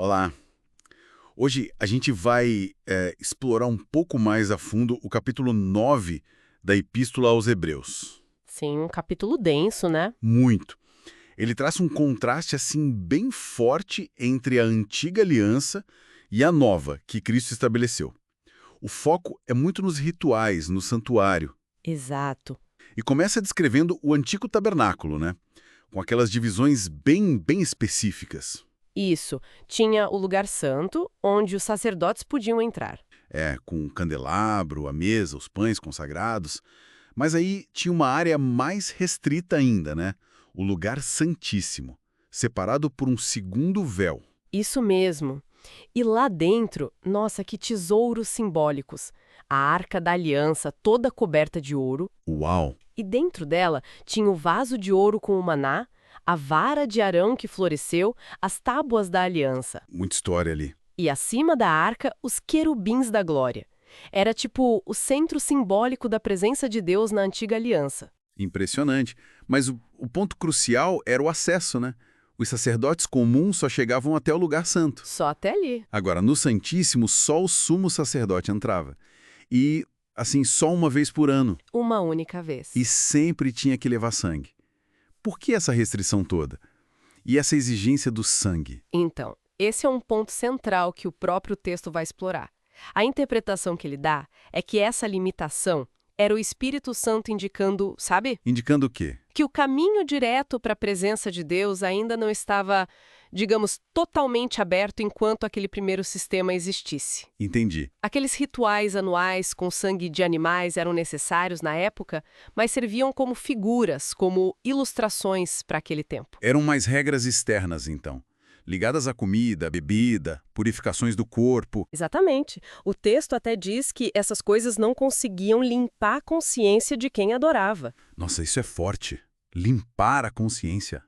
Olá. Hoje a gente vai explorar um pouco mais a fundo o capítulo 9 da Epístola aos Hebreus. Sim, um capítulo denso, né? Muito. Ele traz um contraste assim bem forte entre a antiga aliança e a nova que Cristo estabeleceu. O foco é muito nos rituais, no santuário. Exato. E começa descrevendo o antigo tabernáculo, né? Com aquelas divisões bem específicas. Isso. Tinha o lugar santo, onde os sacerdotes podiam entrar. Com o candelabro, a mesa, os pães consagrados. Mas aí tinha uma área mais restrita ainda, né? O lugar santíssimo, separado por um segundo véu. Isso mesmo. E lá dentro, nossa, que tesouros simbólicos. A Arca da Aliança, toda coberta de ouro. Uau! E dentro dela tinha o vaso de ouro com o maná, a vara de Arão que floresceu, as tábuas da aliança. Muita história ali. E acima da arca, os querubins da glória. Era tipo o centro simbólico da presença de Deus na antiga aliança. Impressionante. Mas o ponto crucial era o acesso, né? Os sacerdotes comuns só chegavam até o lugar santo. Só até ali. Agora, no Santíssimo, só o sumo sacerdote entrava. E, assim, só uma vez por ano. Uma única vez. E sempre tinha que levar sangue. Por que essa restrição toda? E essa exigência do sangue? Então, esse é um ponto central que o próprio texto vai explorar. A interpretação que ele dá é que essa limitação era o Espírito Santo indicando, sabe? Indicando o quê? Que o caminho direto para a presença de Deus ainda não estava, digamos, totalmente aberto enquanto aquele primeiro sistema existisse. Entendi. Aqueles rituais anuais com sangue de animais eram necessários na época, mas serviam como figuras, como ilustrações para aquele tempo. Eram mais regras externas, então, ligadas à comida, à bebida, purificações do corpo. Exatamente. O texto até diz que essas coisas não conseguiam limpar a consciência de quem adorava. Nossa, isso é forte. Limpar a consciência.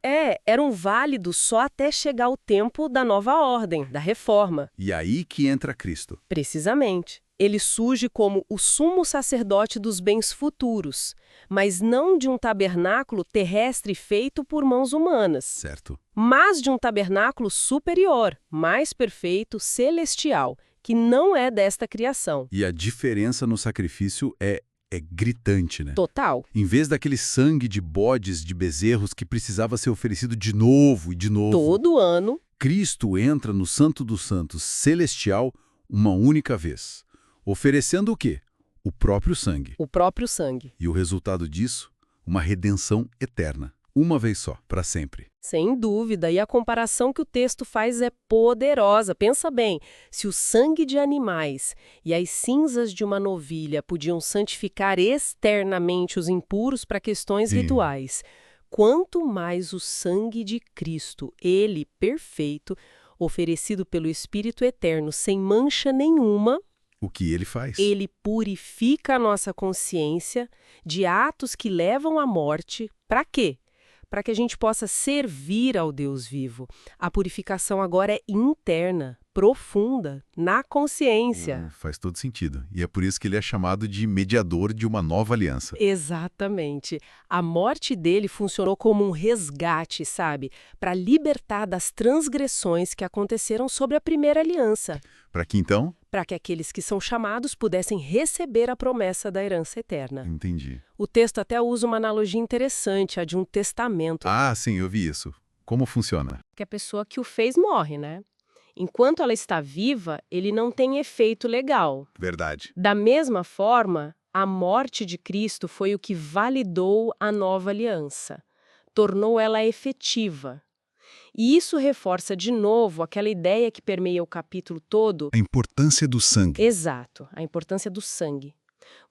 Eram válidos só até chegar o tempo da nova ordem, da reforma. E aí que entra Cristo. Precisamente. Ele surge como o sumo sacerdote dos bens futuros, mas não de um tabernáculo terrestre feito por mãos humanas, Certo. mas de um tabernáculo superior, mais perfeito, celestial, que não é desta criação. E a diferença no sacrifício é gritante, né? Total. Em vez daquele sangue de bodes, de bezerros que precisava ser oferecido de novo e de novo. Todo ano. Cristo entra no Santo dos Santos celestial uma única vez, oferecendo o quê? O próprio sangue. O próprio sangue. E o resultado disso? Uma redenção eterna. Uma vez só, para sempre. Sem dúvida, e a comparação que o texto faz é poderosa. Pensa bem, se o sangue de animais e as cinzas de uma novilha podiam santificar externamente os impuros para questões rituais, quanto mais o sangue de Cristo, ele perfeito, oferecido pelo Espírito Eterno sem mancha nenhuma, O que ele faz? ele purifica a nossa consciência de atos que levam à morte. Para quê? Para que a gente possa servir ao Deus vivo. A purificação agora é interna, profunda, na consciência. Faz todo sentido. E é por isso que ele é chamado de mediador de uma nova aliança. Exatamente. A morte dele funcionou como um resgate, sabe? Para libertar das transgressões que aconteceram sobre a primeira aliança. Para que então? Para que aqueles que são chamados pudessem receber a promessa da herança eterna. Entendi. O texto até usa uma analogia interessante, a de um testamento. Ah, sim, eu vi isso. Como funciona? Que a pessoa que o fez morre, né? Enquanto ela está viva, ele não tem efeito legal. Verdade. Da mesma forma, a morte de Cristo foi o que validou a nova aliança, tornou ela efetiva. E isso reforça de novo aquela ideia que permeia o capítulo todo. A importância do sangue. Exato, a importância do sangue.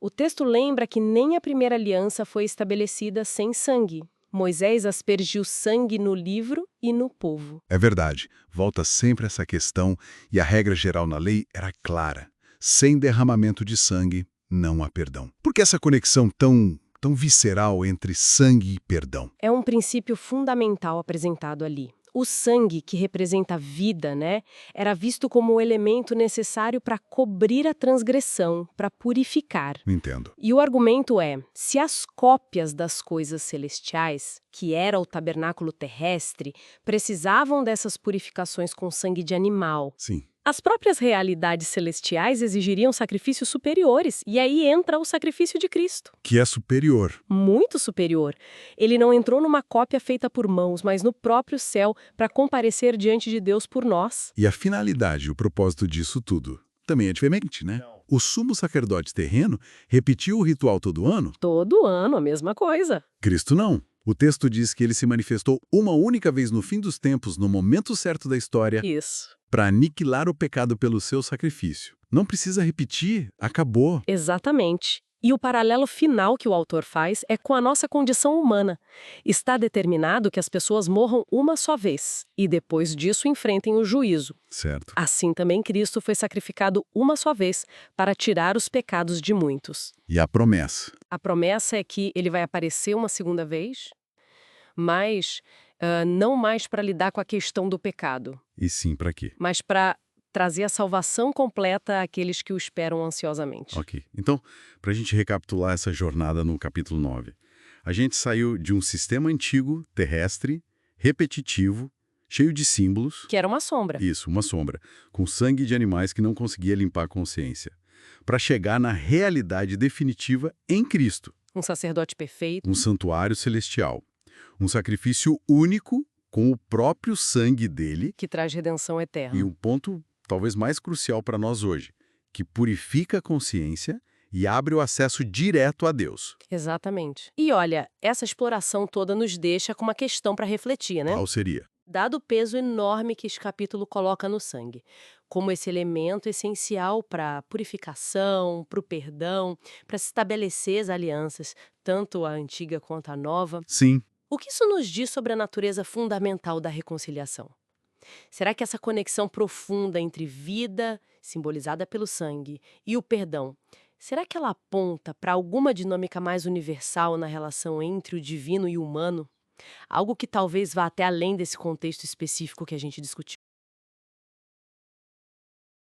O texto lembra que nem a primeira aliança foi estabelecida sem sangue. Moisés aspergiu sangue no livro e no povo. É verdade. Volta sempre essa questão e a regra geral na lei era clara. Sem derramamento de sangue, não há perdão. Por que essa conexão tão visceral entre sangue e perdão? É um princípio fundamental apresentado ali. O sangue, que representa a vida, né, era visto como o elemento necessário para cobrir a transgressão, para purificar. Entendo. E o argumento é, se as cópias das coisas celestiais, que era o tabernáculo terrestre, precisavam dessas purificações com sangue de animal, Sim. as próprias realidades celestiais exigiriam sacrifícios superiores, e aí entra o sacrifício de Cristo. Que é superior. Muito superior. Ele não entrou numa cópia feita por mãos, mas no próprio céu, para comparecer diante de Deus por nós. E a finalidade, o propósito disso tudo, também é diferente, né? O sumo sacerdote terreno repetiu o ritual todo ano? Todo ano, a mesma coisa. Cristo não. O texto diz que ele se manifestou uma única vez no fim dos tempos, no momento certo da história, Isso. para aniquilar o pecado pelo seu sacrifício. Não precisa repetir, acabou. Exatamente. E o paralelo final que o autor faz é com a nossa condição humana. Está determinado que as pessoas morram uma só vez e depois disso enfrentem o juízo. Certo. Assim também Cristo foi sacrificado uma só vez para tirar os pecados de muitos. E a promessa? A promessa é que ele vai aparecer uma segunda vez, mas não mais para lidar com a questão do pecado, E sim, para quê? mas para trazer a salvação completa àqueles que o esperam ansiosamente. Ok. Então, para a gente recapitular essa jornada no capítulo 9, a gente saiu de um sistema antigo, terrestre, repetitivo, cheio de símbolos. Que era uma sombra. Isso, uma sombra, com sangue de animais que não conseguia limpar a consciência, para chegar na realidade definitiva em Cristo, Um sacerdote perfeito. um santuário celestial, um sacrifício único com o próprio sangue dele Que traz redenção eterna. e um ponto talvez mais crucial para nós hoje, que purifica a consciência e abre o acesso direto a Deus. Exatamente. E olha, essa exploração toda nos deixa com uma questão para refletir, né? Qual seria? Dado o peso enorme que esse capítulo coloca no sangue, como esse elemento essencial para a purificação, para o perdão, para se estabelecer as alianças, tanto a antiga quanto a nova, Sim, o que isso nos diz sobre a natureza fundamental da reconciliação? Será que essa conexão profunda entre vida, simbolizada pelo sangue, e o perdão, será que ela aponta para alguma dinâmica mais universal na relação entre o divino e o humano? Algo que talvez vá até além desse contexto específico que a gente discutiu.